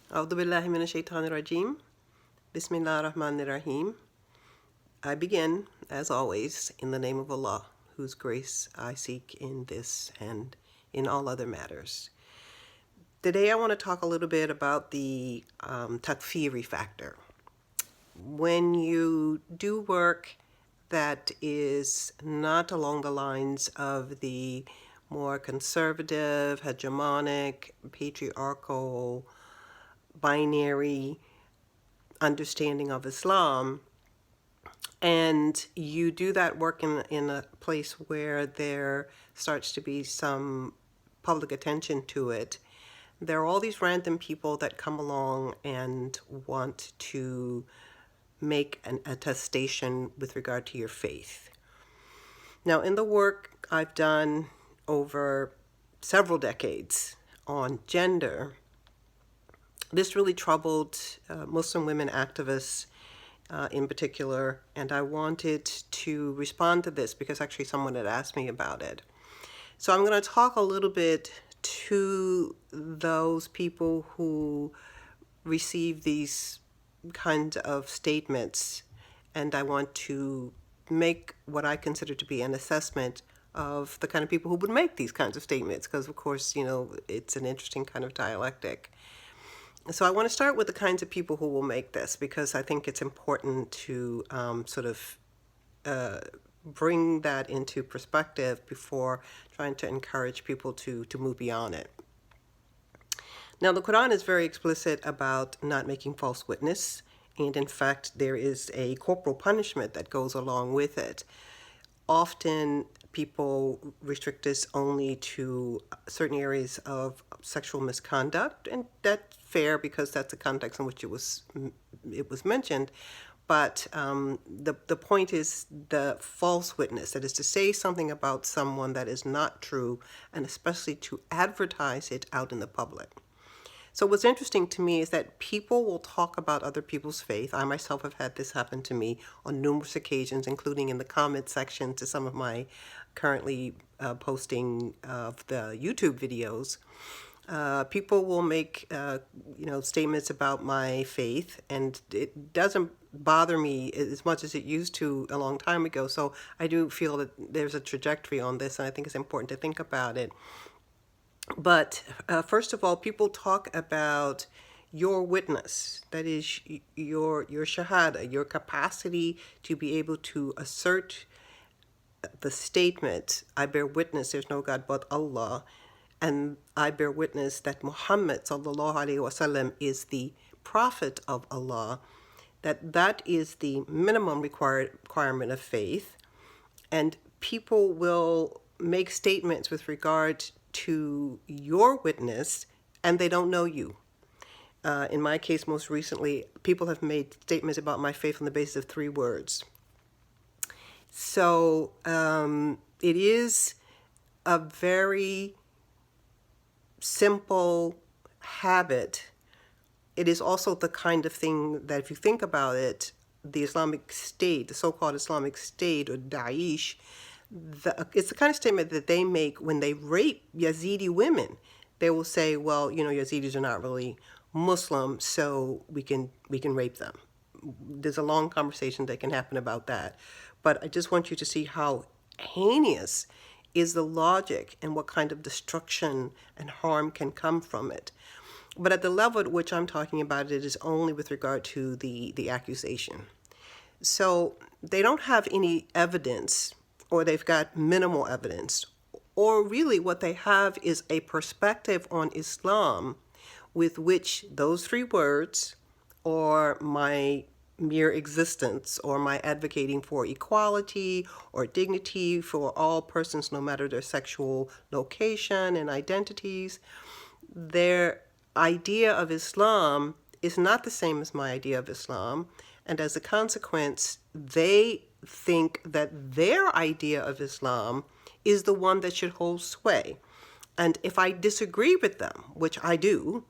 A'udhu billahi minash shaitanir rajim. Bismillah ar-Rahmanir Rahim. I begin, as always, in the name of Allah, whose grace I seek in this and in all other matters. Today I want to talk a little bit about the takfiri factor. When you do work that is not along the lines of the more conservative, hegemonic, patriarchal, binary understanding of Islam, and you do that work in a place where there starts to be some public attention to it, there are all these random people that come along and want to make an attestation with regard to your faith. Now, in the work I've done over several decades on gender, this really troubled Muslim women activists in particular, and I wanted to respond to this because actually someone had asked me about it. So I'm going to talk a little bit to those people who receive these kinds of statements, and I want to make what I consider to be an assessment of the kind of people who would make these kinds of statements, because of course, it's an interesting kind of dialectic. So I want to start with the kinds of people who will make this, because I think it's important to bring that into perspective before trying to encourage people to move beyond it. Now, the Quran is very explicit about not making false witness, and in fact, there is a corporal punishment that goes along with it. Often, people restrict this only to certain areas of sexual misconduct, and that's fair because that's the context in which it was mentioned. But the point is the false witness, that is to say something about someone that is not true, and especially to advertise it out in the public. So what's interesting to me is that people will talk about other people's faith. I myself have had this happen to me on numerous occasions, including in the comment section to some of my currently posting of the YouTube videos. People will make statements about my faith, and it doesn't bother me as much as it used to a long time ago. So I do feel that there's a trajectory on this, and I think it's important to think about it. But first of all, people talk about your witness, that is your shahada, your capacity to be able to assert the statement, I bear witness there's no God but Allah, and I bear witness that Muhammad sallallahu alaihi wasallam is the prophet of Allah, that is the minimum requirement of faith. And people will make statements with regard to your witness, and they don't know you. In my case, most recently, people have made statements about my faith on the basis of 3 words. So it is a very simple habit. It is also the kind of thing that, if you think about it, the Islamic State, the so-called Islamic State, or Daesh, it's the kind of statement that they make when they rape Yazidi women. They will say, well, Yazidis are not really Muslim, so we can rape them. There's a long conversation that can happen about that. But I just want you to see how heinous is the logic and what kind of destruction and harm can come from it. But at the level at which I'm talking about it is only with regard to the accusation. So they don't have any evidence, or they've got minimal evidence, or really what they have is a perspective on Islam with which those 3 words, or my mere existence, or my advocating for equality or dignity for all persons no matter their sexual location and identities, their idea of Islam is not the same as my idea of Islam, and as a consequence, they think that their idea of Islam is the one that should hold sway. And if I disagree with them, which I do,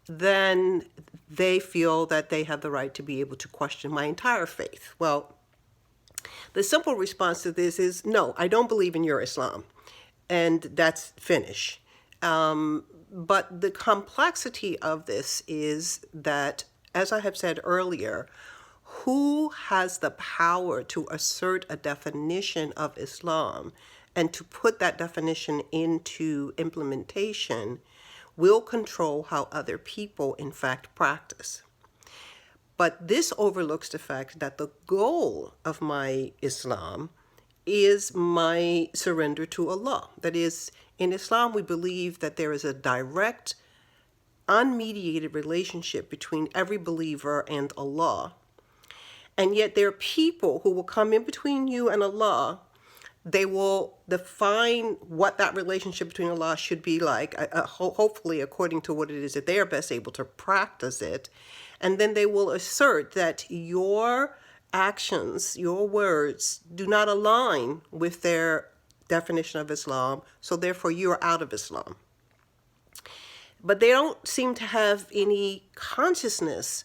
then they feel that they have the right to be able to question my entire faith. Well, the simple response to this is, no, I don't believe in your Islam. And that's finish. But the complexity of this is that, as I have said earlier, who has the power to assert a definition of Islam and to put that definition into implementation will control how other people, in fact, practice. But this overlooks the fact that the goal of my Islam is my surrender to Allah. That is, in Islam, we believe that there is a direct, unmediated relationship between every believer and Allah. And yet there are people who will come in between you and Allah. They will define what that relationship between Allah should be like, hopefully according to what it is that they are best able to practice it. And then they will assert that your actions, your words, do not align with their definition of Islam, so therefore you are out of Islam. But they don't seem to have any consciousness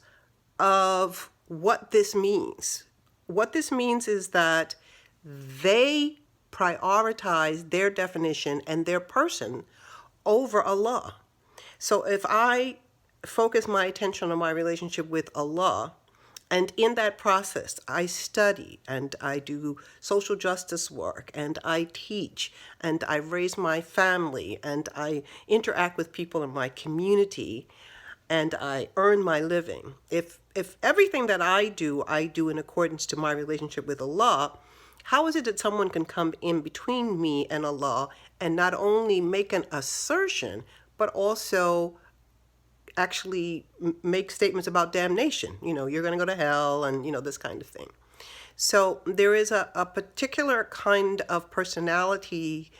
of what this means. What this means is that they prioritize their definition and their person over Allah. So if I focus my attention on my relationship with Allah, and in that process, I study and I do social justice work and I teach and I raise my family and I interact with people in my community and I earn my living. If everything that I do in accordance to my relationship with Allah, how is it that someone can come in between me and Allah and not only make an assertion, but also actually make statements about damnation? You're going to go to hell and, this kind of thing. So there is a particular kind of personality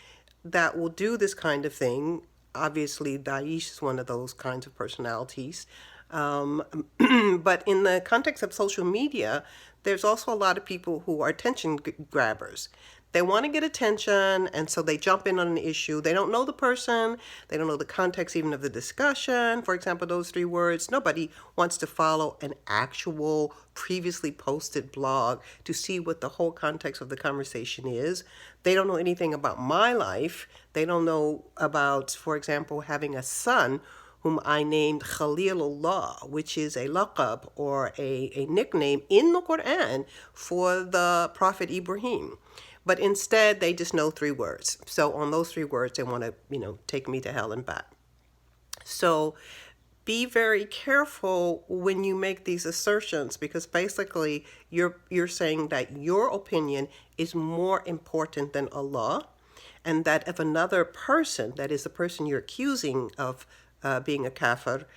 that will do this kind of thing. Obviously, Daesh is one of those kinds of personalities. But in the context of social media, there's also a lot of people who are attention grabbers. They want to get attention, and so they jump in on an issue. They don't know the person. They don't know the context even of the discussion. For example, those 3 words. Nobody wants to follow an actual previously posted blog to see what the whole context of the conversation is. They don't know anything about my life. They don't know about, for example, having a son whom I named Khalilullah, which is a laqab or a nickname in the Quran for the Prophet Ibrahim. But instead, they just know 3 words. So on those 3 words, they want to, take me to hell and back. So be very careful when you make these assertions, because basically you're saying that your opinion is more important than Allah, and that if another person, that is the person you're accusing of being a kafir,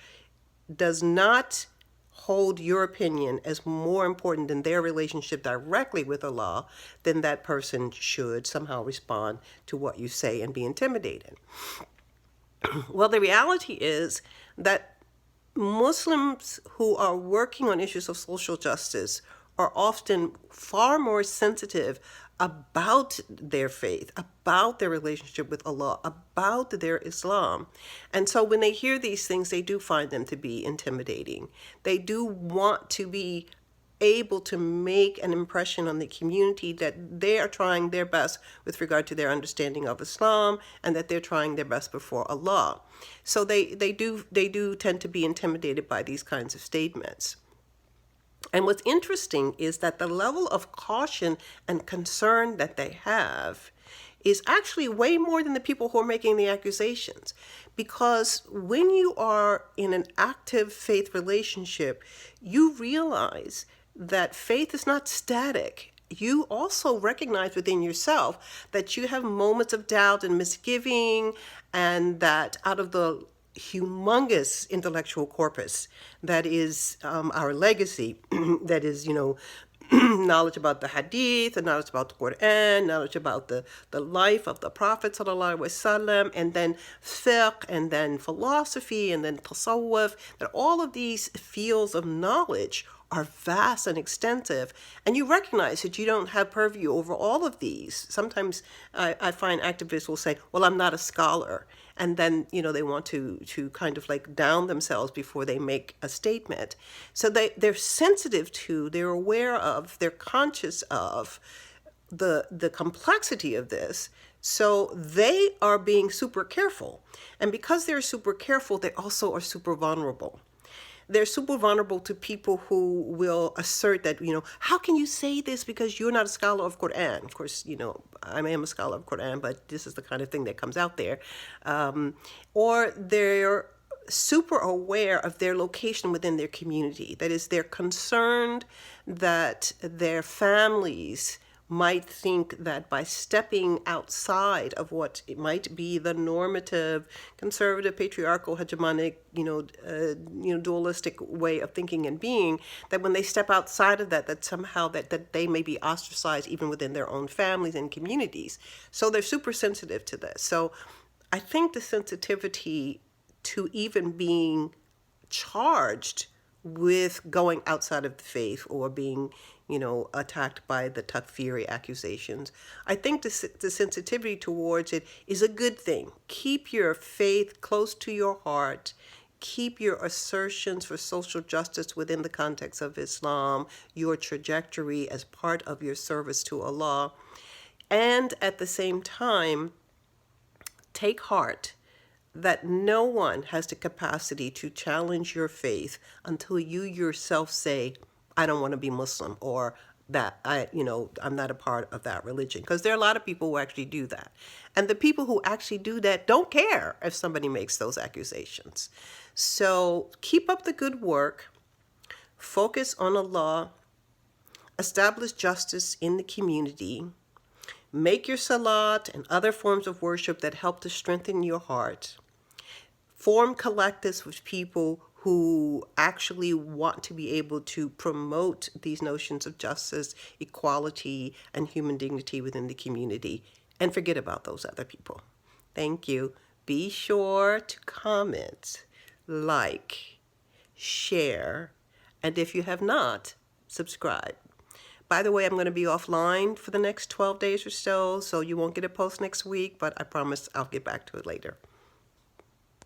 does not hold your opinion as more important than their relationship directly with Allah, then that person should somehow respond to what you say and be intimidated. Well, the reality is that Muslims who are working on issues of social justice are often far more sensitive about their faith, about their relationship with Allah, about their Islam. And so when they hear these things, they do find them to be intimidating. They do want to be able to make an impression on the community that they are trying their best with regard to their understanding of Islam, and that they're trying their best before Allah. So they do tend to be intimidated by these kinds of statements. And what's interesting is that the level of caution and concern that they have is actually way more than the people who are making the accusations. Because when you are in an active faith relationship, you realize that faith is not static. You also recognize within yourself that you have moments of doubt and misgiving, and that out of the humongous intellectual corpus that is our legacy, that is, knowledge about the hadith, and knowledge about the Quran, knowledge about the life of the Prophet sallallahu alaihi wasallam, and then fiqh, and then philosophy, and then tasawwuf, that all of these fields of knowledge are vast and extensive, and you recognize that you don't have purview over all of these. Sometimes I find activists will say, well, I'm not a scholar, and then they want to kind of like down themselves before they make a statement. So they're sensitive to, they're aware of, they're conscious of the complexity of this, So they are being super careful. And because they're super careful, they also are super vulnerable. They're super vulnerable to people who will assert that, how can you say this because you're not a scholar of Quran? Of course, I am a scholar of Quran, but this is the kind of thing that comes out there. Or they're super aware of their location within their community. That is, they're concerned that their families might think that by stepping outside of what it might be the normative, conservative, patriarchal, hegemonic, dualistic way of thinking and being, that when they step outside of that, that somehow that they may be ostracized even within their own families and communities. So they're super sensitive to this. So I think the sensitivity to even being charged with going outside of the faith or being, attacked by the takfiri accusations. I think the sensitivity towards it is a good thing. Keep your faith close to your heart. Keep your assertions for social justice within the context of Islam, your trajectory as part of your service to Allah. And at the same time, take heart that no one has the capacity to challenge your faith until you yourself say, I don't want to be Muslim, or that I'm not a part of that religion. Because there are a lot of people who actually do that. And the people who actually do that don't care if somebody makes those accusations. So keep up the good work, focus on Allah, establish justice in the community, make your salat and other forms of worship that help to strengthen your heart. Form collectives with people who actually want to be able to promote these notions of justice, equality, and human dignity within the community. And forget about those other people. Thank you. Be sure to comment, like, share, and if you have not, subscribe. By the way, I'm going to be offline for the next 12 days or so you won't get a post next week, but I promise I'll get back to it later.